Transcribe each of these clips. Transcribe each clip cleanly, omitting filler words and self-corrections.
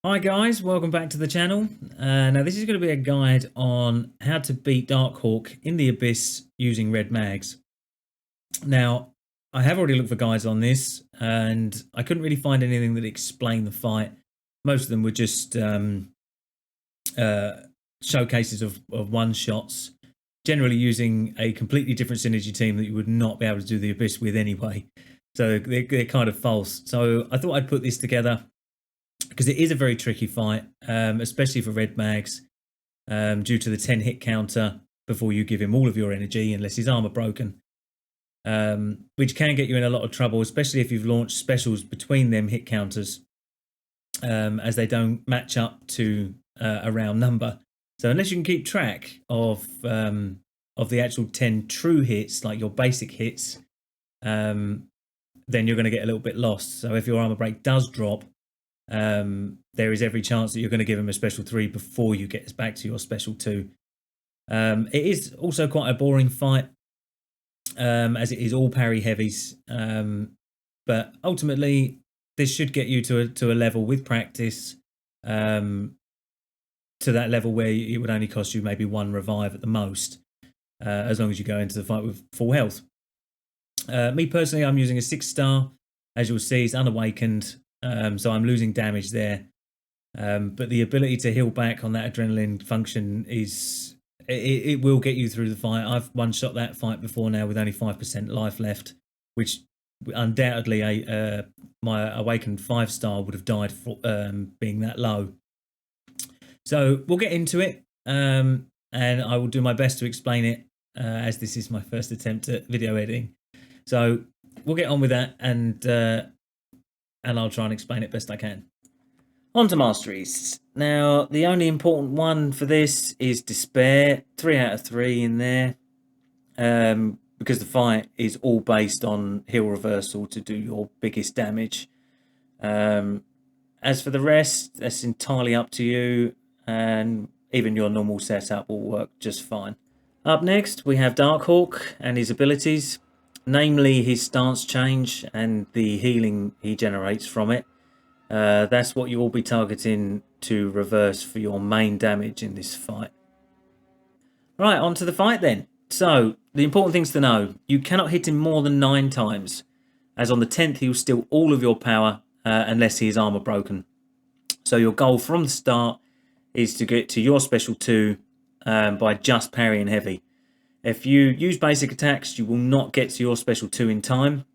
Hi guys, welcome back to the channel. Now this is going to be a guide on how to beat Darkhawk in the Abyss using red mags. Now I have already looked for guides on this and I couldn't really find anything that explained the fight. Most of them were just showcases of one-shots, generally using a completely different synergy team that you would not be able to do the Abyss with anyway. So they're kind of false. So I thought I'd put this together because it is a very tricky fight, especially for red mags, due to the 10 hit counter before you give him all of your energy, unless his armor broken, which can get you in a lot of trouble, especially if you've launched specials between them hit counters, as they don't match up to a round number. So unless you can keep track of the actual 10 true hits, like your basic hits, then you're going to get a little bit lost. So if your armor break does drop, there is every chance that you're going to give him a special 3 before you get back to your special 2. It is also quite a boring fight, as it is all parry heavies, but ultimately this should get you to a level with practice, to that level where it would only cost you maybe 1 revive at the most, as long as you go into the fight with full health. Me personally, I'm using a 6-star. As you'll see, it's unawakened. So I'm losing damage there, but the ability to heal back on that adrenaline function it will get you through the fight. I've one-shot that fight before now with only 5% life left, which undoubtedly my awakened 5-star would have died for being that low. So we'll get into it, and I will do my best to explain it, as this is my first attempt at video editing. So we'll get on with that, and I'll try and explain it best I can. On to masteries. Now, the only important one for this is Despair. 3 out of 3 in there, because the fight is all based on heal reversal to do your biggest damage. As for the rest, that's entirely up to you, and even your normal setup will work just fine. Up next, we have Darkhawk and his abilities, namely his stance change and the healing he generates from it. That's what you will be targeting to reverse for your main damage in this fight. Right, on to the fight then. So, the important things to know: you cannot hit him more than 9 times, as on the 10th he'll steal all of your power, unless he is armor broken. So your goal from the start is to get to your special 2 by just parrying heavy. If you use basic attacks, you will not get to your special 2 in time.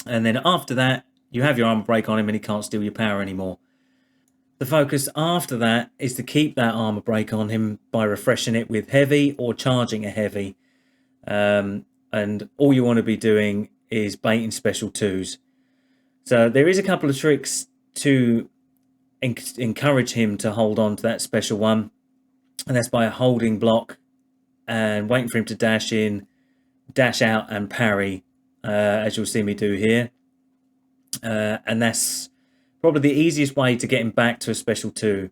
And then after that, you have your armor break on him and he can't steal your power anymore. The focus after that is to keep that armor break on him by refreshing it with heavy or charging a heavy. And all you want to be doing is baiting special 2s. So there is a couple of tricks to encourage him to hold on to that special 1. And that's by a holding block and waiting for him to dash in, dash out and parry, as you'll see me do here. And that's probably the easiest way to get him back to a special 2,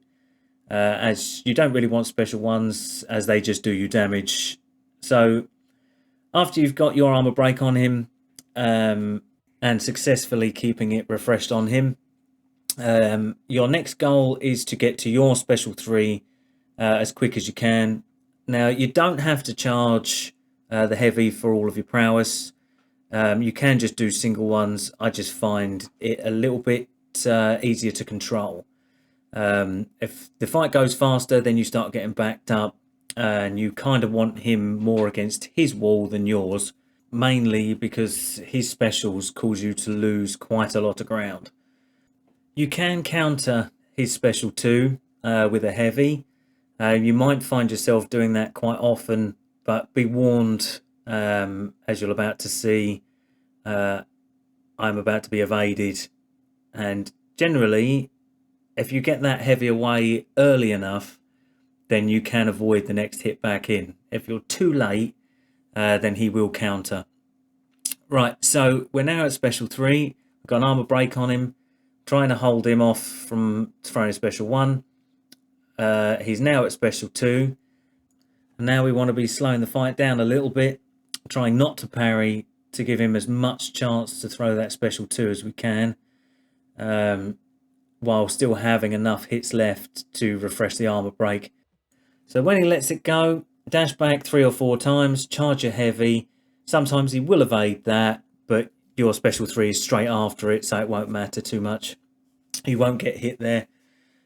as you don't really want special 1s, as they just do you damage. So after you've got your armor break on him, and successfully keeping it refreshed on him, your next goal is to get to your special 3 as quick as you can. Now, you don't have to charge the heavy for all of your prowess. You can just do single ones. I just find it a little bit easier to control. If the fight goes faster, then you start getting backed up, and you kind of want him more against his wall than yours, mainly because his specials cause you to lose quite a lot of ground. You can counter his special 2 with a heavy. You might find yourself doing that quite often, but be warned, as you're about to see, I'm about to be evaded. And generally, if you get that heavy away early enough, then you can avoid the next hit back in. If you're too late, then he will counter. Right, so we're now at special 3. We've got an armor break on him, trying to hold him off from throwing a special 1. He's now at special 2. And now we want to be slowing the fight down a little bit, trying not to parry, to give him as much chance to throw that special 2 as we can. while still having enough hits left to refresh the armor break. So when he lets it go, dash back 3 or 4 times, charge your heavy. Sometimes he will evade that, but your special 3 is straight after it, so it won't matter too much. He won't get hit there.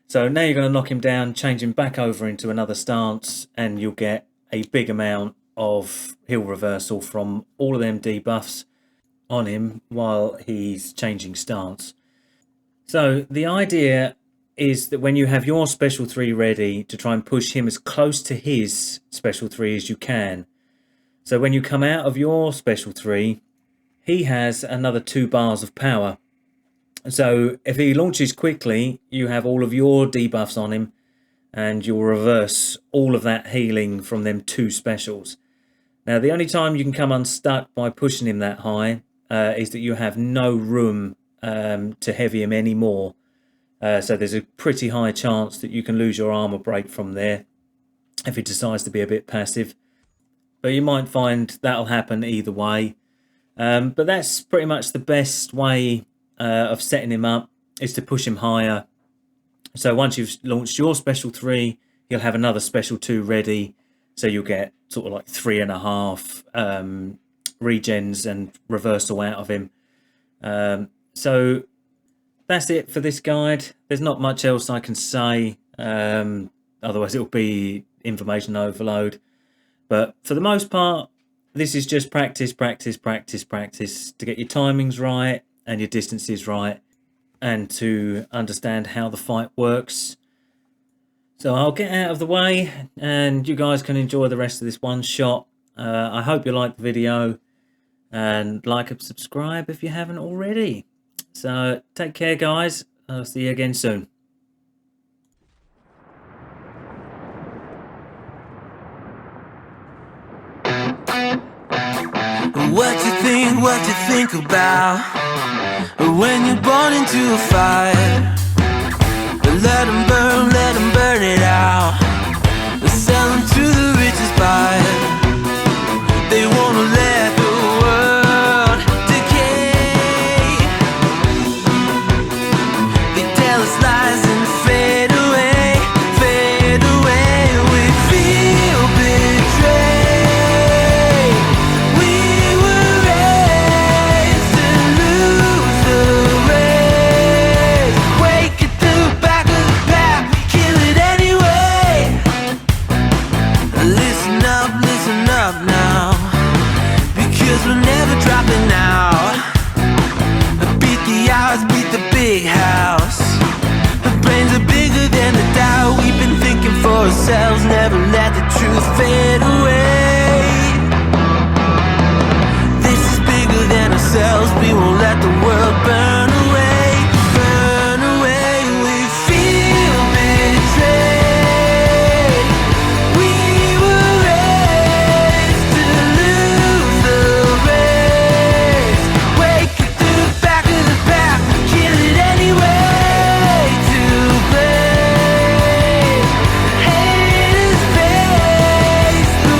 So now you're going to knock him down, change him back over into another stance, and you'll get a big amount of heal reversal from all of them debuffs on him while he's changing stance. So the idea is that when you have your special 3 ready, to try and push him as close to his special 3 as you can. So when you come out of your special 3, he has another 2 bars of power. So if he launches quickly, you have all of your debuffs on him, and you'll reverse all of that healing from them 2 specials. Now, the only time you can come unstuck by pushing him that high is that you have no room to heavy him anymore. So there's a pretty high chance that you can lose your armor break from there if he decides to be a bit passive. But you might find that'll happen either way. But that's pretty much the best way of setting him up, is to push him higher. So once you've launched your special 3, you'll have another special 2 ready. So you'll get sort of like 3.5 regens and reversal out of him. So that's it for this guide. There's not much else I can say. Otherwise it'll be information overload. But for the most part, this is just practice, practice, practice, practice to get your timings right and your distances right, and to understand how the fight works. So I'll get out of the way and you guys can enjoy the rest of this one shot. I hope you liked the video, and like and subscribe if you haven't already. So take care, guys. I'll see you again soon. What you think about when you're born into a fire? Let them burn it out. Sell them to the richest buyer. They wanna let the world decay. They tell us lies and fade away, fade away. We feel betrayed. We were raised to lose the race. Wake at the back of the pack, kill it anyway. Listen up now, because we're never dropping out. Beat the odds, beat the big house. The brains are bigger than the doubt. We've been thinking for ourselves, never let the truth fade away. This is bigger than ourselves, we won't let the world burn away, burn away. We feel betrayed. We were raised to lose the race. Wake at the back of the pack, kill it anyway. To blame, haters face the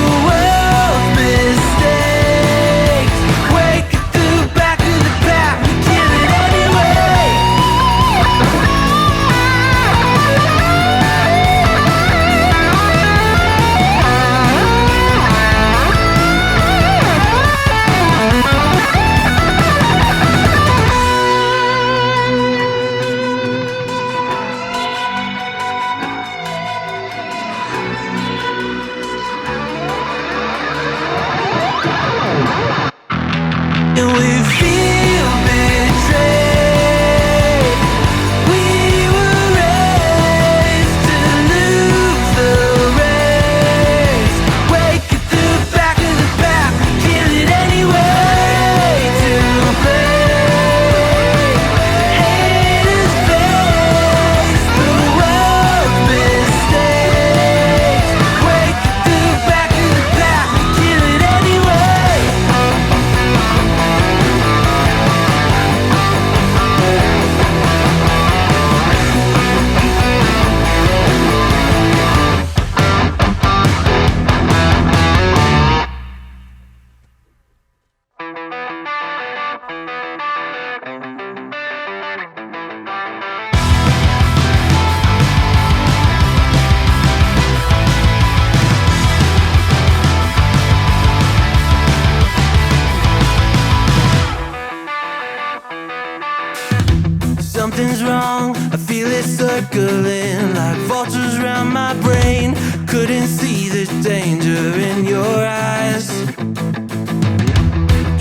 circling like vultures round my brain. Couldn't see the danger in your eyes.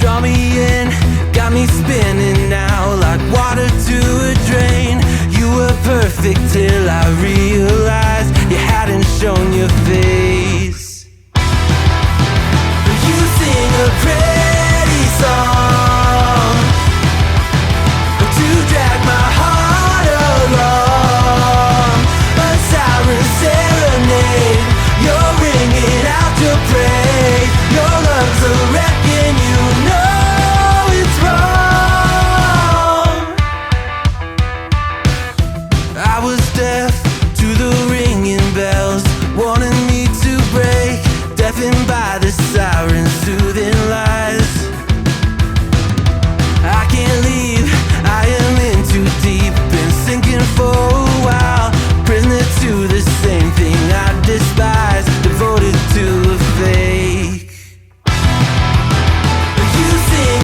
Draw me in, got me spinning now like water to a drain. You were perfect till I realized you hadn't shown your face. You sing a pretty song to drag my heart along. A siren serenade, you're ringing out your praise. Your lungs are wrecking, you know it's wrong. I was deaf to the ringing bells, wanting me to break, deafened by the sirens' soothing lies.